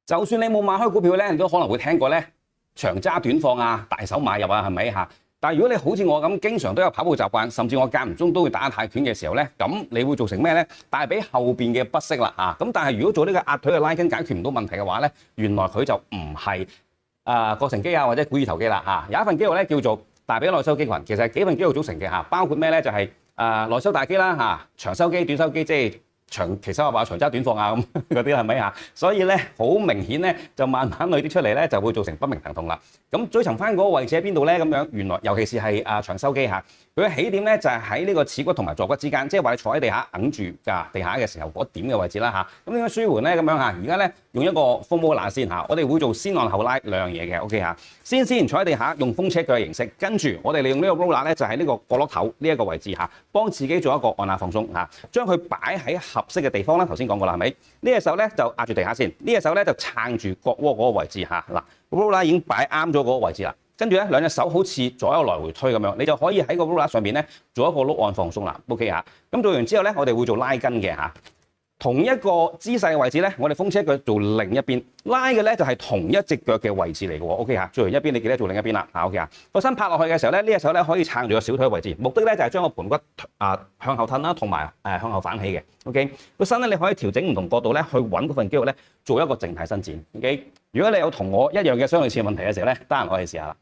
就算你冇買開股票咧，你都可能會聽過咧長揸短放啊、大手買入啊，係咪嚇？但係如果你好似我咁，經常都有跑步習慣，甚至我間唔中都會打泰拳嘅時候咧，咁你會造成咩咧？帶俾後邊嘅不適啦嚇。咁但係如果做呢個壓腿嘅拉筋解決唔到問題嘅話咧，原來佢就唔係膕繩肌啊或者股二頭肌啦嚇。有一份肌肉咧叫做大髀內收肌群，其實係幾份肌肉組成嘅嚇，包括咩咧？就係內收大肌啦嚇，長收肌、短收肌，即係長期收入啊、長揸短放啊咁嗰啲係咪啊？所以咧好明顯咧，就慢慢累積出嚟咧，就會造成不明疼痛啦。咁追尋翻嗰個位置喺邊度咧？咁樣原來尤其是係長收肌嚇，佢嘅起點咧就係喺呢個恥骨同埋坐骨之間，即係話你坐喺地下揞住地下嘅時候嗰點嘅位置啦嚇。咁點樣舒緩咧？咁樣嚇，而家咧用一個 foam roller 先嚇，我哋會做先按後拉兩樣嘢嘅 ，OK 嚇。先坐喺地下用風車腳嘅形式，跟住我哋利用呢個 roller 咧就係呢個角落頭呢一個位置嚇，幫自己做一個按壓放鬆嚇，將佢擺喺合適嘅地方啦。頭先講過啦，係咪？呢隻手咧就壓住地下先，呢隻手咧就撐住角窩嗰個位置嚇。嗱 roller 已經擺啱咗嗰個位置啦，跟住咧兩隻手好似左右來回推咁樣，你就可以喺個 roller 上邊咧做一個碌按放鬆啦。OK 嚇，咁做完之後咧，我哋會做拉筋嘅嚇。同一個姿勢嘅位置咧，我哋風車腳做另一邊，拉嘅咧就係同一隻腳嘅位置嚟嘅喎。OK 嚇，做完一邊你記得做另一邊啦。OK 嚇，個身拍落去嘅時候咧，呢隻手咧可以撐住個小腿嘅位置，目的咧就係將個盤骨向後褪啦，同埋向後反起嘅。OK， 個身咧你可以調整唔同角度咧去揾嗰份肌肉咧做一個靜態伸展。OK， 如果你有同我一樣嘅相類似問題嘅時候咧，得閒我哋試下啦。